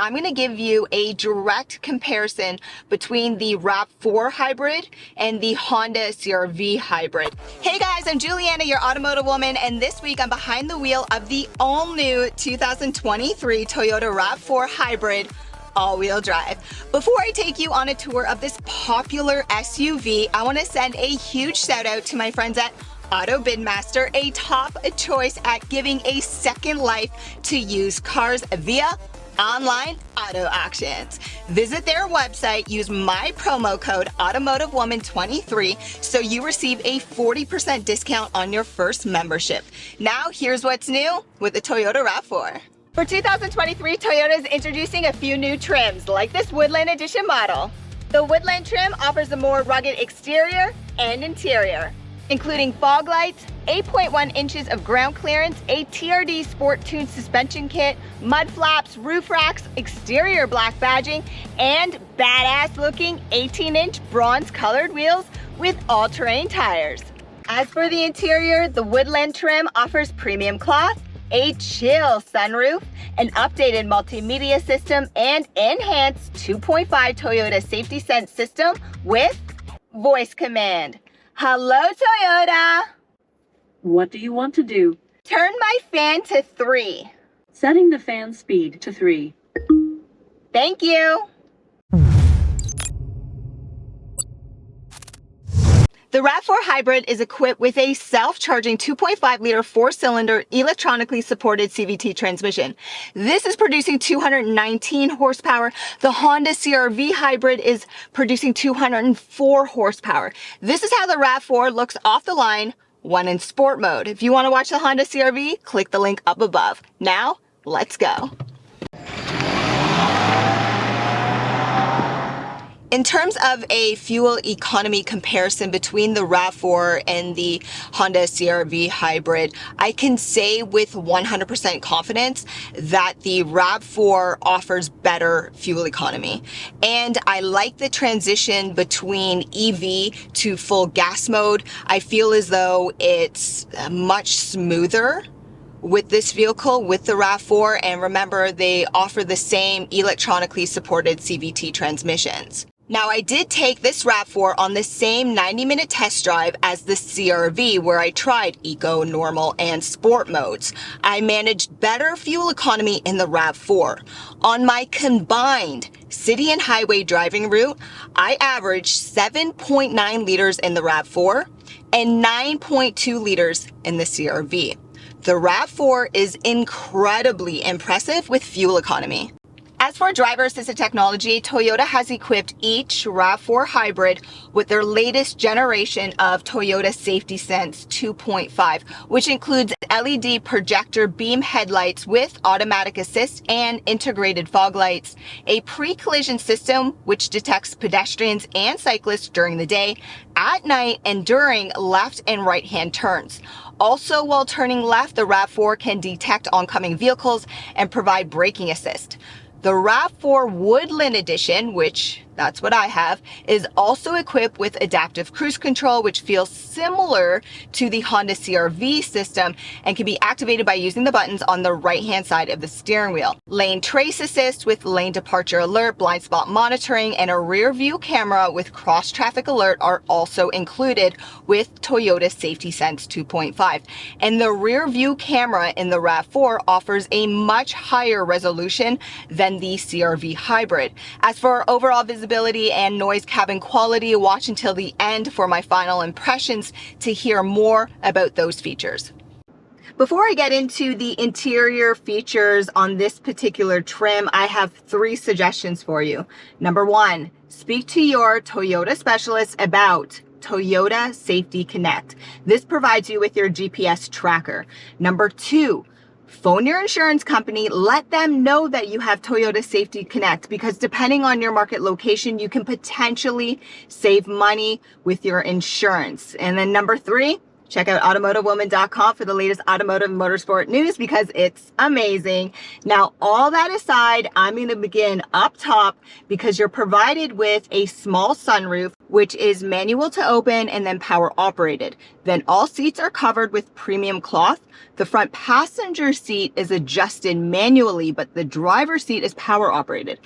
I'm going to give you a direct comparison between the RAV4 Hybrid and the Honda CR-V Hybrid. Hey guys, I'm Juliana, your automotive woman, and this week I'm behind the wheel of the all-new 2023 Toyota RAV4 Hybrid all-wheel drive. Before I take you on a tour of this popular SUV, I want to send a huge shout out to my friends at AutoBidMaster, a top choice at giving a second life to used cars via online auto auctions. Visit their website, use my promo code AutomotiveWoman23 so you receive a 40% discount on your first membership. Now here's what's new with the Toyota RAV4. For 2023, Toyota is introducing a few new trims, like this Woodland Edition model. The Woodland trim offers a more rugged exterior and interior, including fog lights, 8.1 inches of ground clearance, a TRD Sport Tune suspension kit, mud flaps, roof racks, exterior black badging, and badass looking 18-inch bronze colored wheels with all-terrain tires. As for the interior, the Woodland trim offers premium cloth, a chill sunroof, an updated multimedia system, and enhanced 2.5 Toyota Safety Sense system with voice command. Hello, Toyota. What do you want to do? Turn my fan to 3. Setting the fan speed to 3. Thank you. The RAV4 Hybrid is equipped with a self-charging 2.5-liter 4-cylinder electronically supported CVT transmission. This is producing 219 horsepower. The Honda CR-V Hybrid is producing 204 horsepower. This is how the RAV4 looks off the line when in sport mode. If you want to watch the Honda CR-V, click the link up above. Now, let's go. In terms of a fuel economy comparison between the RAV4 and the Honda CR-V Hybrid, I can say with 100% confidence that the RAV4 offers better fuel economy. And I like the transition between EV to full gas mode. I feel as though it's much smoother with this vehicle, with the RAV4, and remember, they offer the same electronically supported CVT transmissions. Now, I did take this RAV4 on the same 90-minute test drive as the CR-V, where I tried eco, normal, and sport modes. I managed better fuel economy in the RAV4. On my combined city and highway driving route, I averaged 7.9 liters in the RAV4 and 9.2 liters in the CR-V. The RAV4 is incredibly impressive with fuel economy. As for driver assisted technology, Toyota has equipped each RAV4 Hybrid with their latest generation of Toyota Safety Sense 2.5, which includes LED projector beam headlights with automatic assist and integrated fog lights, a pre-collision system which detects pedestrians and cyclists during the day, at night, and during left and right hand turns. Also, while turning left, the RAV4 can detect oncoming vehicles and provide braking assist. The RAV4 Woodland Edition, which that's what I have, is also equipped with adaptive cruise control, which feels similar to the Honda CR-V system and can be activated by using the buttons on the right-hand side of the steering wheel. Lane trace assist with lane departure alert, blind spot monitoring, and a rear view camera with cross traffic alert are also included with Toyota Safety Sense 2.5. And the rear view camera in the RAV4 offers a much higher resolution than the CR-V Hybrid. As for overall visibility and noise cabin quality, watch until the end for my final impressions to hear more about those features. Before I get into the interior features on this particular trim, I have 3 suggestions for you. Number 1, speak to your Toyota specialist about Toyota Safety Connect. This provides you with your GPS tracker. Number 2, phone your insurance company, let them know that you have Toyota Safety Connect, because depending on your market location, you can potentially save money with your insurance. And then number 3, Check out AutomotiveWoman.com for the latest automotive motorsport news because it's amazing. Now, all that aside, I'm going to begin up top because you're provided with a small sunroof, which is manual to open and then power operated. Then all seats are covered with premium cloth. The front passenger seat is adjusted manually, but the driver's seat is power operated.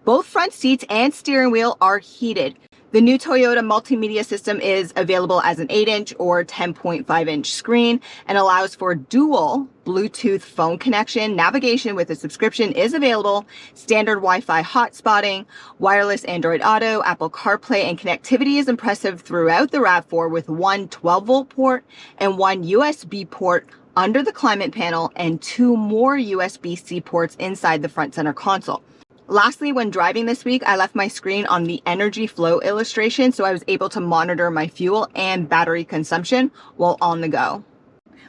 Both front seats and steering wheel are heated. The new Toyota multimedia system is available as an 8-inch or 10.5-inch screen and allows for dual Bluetooth phone connection. Navigation with a subscription is available. Standard Wi-Fi hotspotting, wireless Android Auto, Apple CarPlay, and connectivity is impressive throughout the RAV4 with one 12-volt port and one USB port under the climate panel and 2 more USB-C ports inside the front center console. Lastly, when driving this week, I left my screen on the energy flow illustration, so I was able to monitor my fuel and battery consumption while on the go.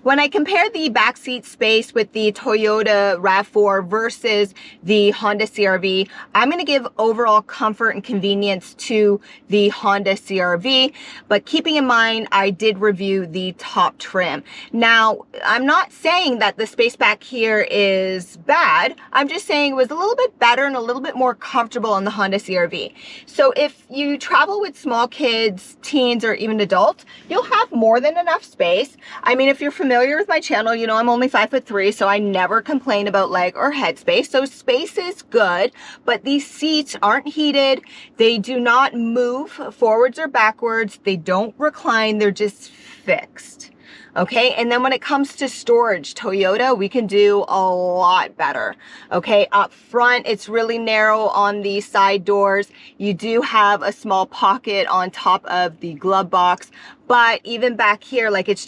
When I compare the backseat space with the Toyota RAV4 versus the Honda CR-V, I'm going to give overall comfort and convenience to the Honda CR-V, but keeping in mind, I did review the top trim. Now, I'm not saying that the space back here is bad. I'm just saying it was a little bit better and a little bit more comfortable on the Honda CR-V. So if you travel with small kids, teens, or even adults, you'll have more than enough space. I mean, if you're familiar with my channel, you know I'm only 5'3", so I never complain about leg or head space. So space is good, but these seats aren't heated. They do not move forwards or backwards. They don't recline. They're just fixed. Okay, and then when it comes to storage, Toyota, we can do a lot better. Okay, up front, it's really narrow on the side doors. You do have a small pocket on top of the glove box, but even back here, like it's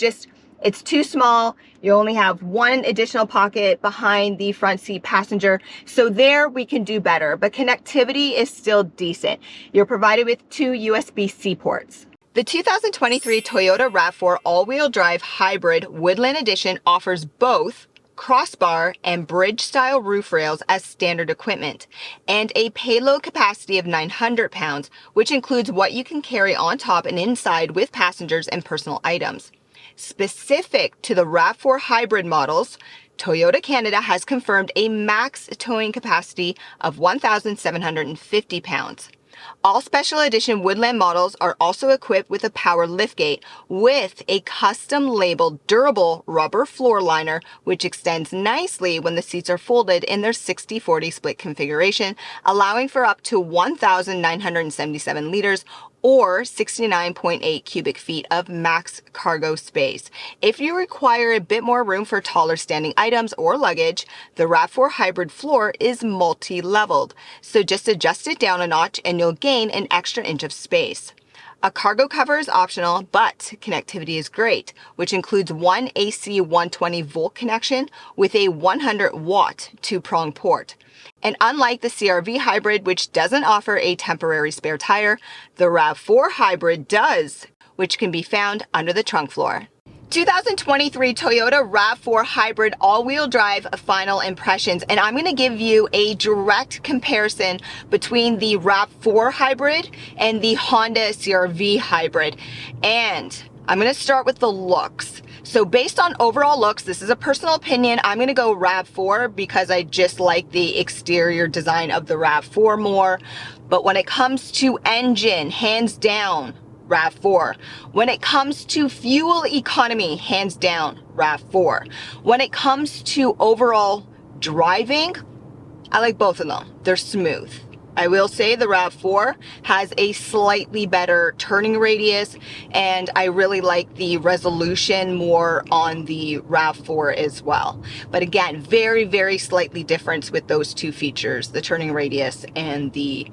too small. You only have one additional pocket behind the front seat passenger. So there we can do better, but connectivity is still decent. You're provided with 2 USB-C ports. The 2023 Toyota RAV4 all-wheel drive hybrid Woodland Edition offers both crossbar and bridge style roof rails as standard equipment and a payload capacity of 900 pounds, which includes what you can carry on top and inside with passengers and personal items. Specific to the RAV4 hybrid models, Toyota Canada has confirmed a max towing capacity of 1,750 pounds. All special edition Woodland models are also equipped with a power liftgate with a custom labeled durable rubber floor liner, which extends nicely when the seats are folded in their 60-40 split configuration, allowing for up to 1,977 liters or 69.8 cubic feet of max cargo space. If you require a bit more room for taller standing items or luggage, the RAV4 hybrid floor is multi-leveled, so just adjust it down a notch and you'll gain an extra inch of space. A cargo cover is optional, but connectivity is great, which includes one AC 120 volt connection with a 100 watt 2-prong port. And unlike the CR-V hybrid, which doesn't offer a temporary spare tire, the RAV4 hybrid does, which can be found under the trunk floor. 2023 Toyota RAV4 Hybrid all-wheel drive final impressions, and I'm going to give you a direct comparison between the RAV4 Hybrid and the Honda CR-V Hybrid. And I'm going to start with the looks. So based on overall looks, this is a personal opinion, I'm going to go RAV4 because I just like the exterior design of the RAV4 more. But when it comes to engine, hands down, RAV4. When it comes to fuel economy, hands down, RAV4. When it comes to overall driving, I like both of them. They're smooth. I will say the RAV4 has a slightly better turning radius, and I really like the resolution more on the RAV4 as well. But again, very, very slightly difference with those two features, the turning radius and the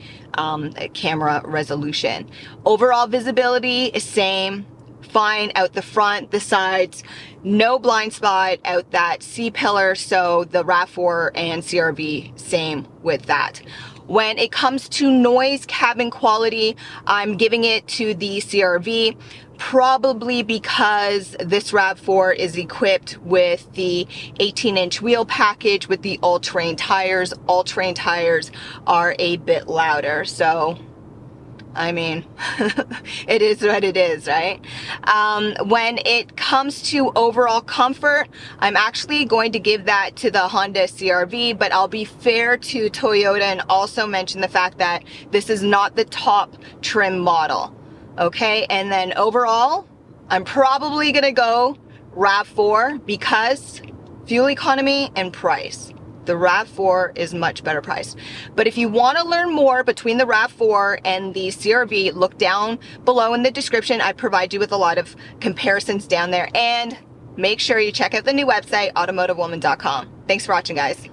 camera resolution. Overall visibility is same. Fine out the front, the sides, no blind spot out that C-pillar, so the RAV4 and CR-V, same with that. When it comes to noise cabin quality, I'm giving it to the CR-V, probably because this RAV4 is equipped with the 18-inch wheel package with the all-terrain tires. All-terrain tires are a bit louder, so I mean, it is what it is, right? When it comes to overall comfort, I'm actually going to give that to the Honda CR-V, but I'll be fair to Toyota and also mention the fact that this is not the top trim model, okay? And then overall, I'm probably gonna go RAV4 because fuel economy and price. The RAV4 is much better priced. But if you want to learn more between the RAV4 and the CR-V, look down below in the description. I provide you with a lot of comparisons down there. And make sure you check out the new website, AutomotiveWoman.com. Thanks for watching, guys.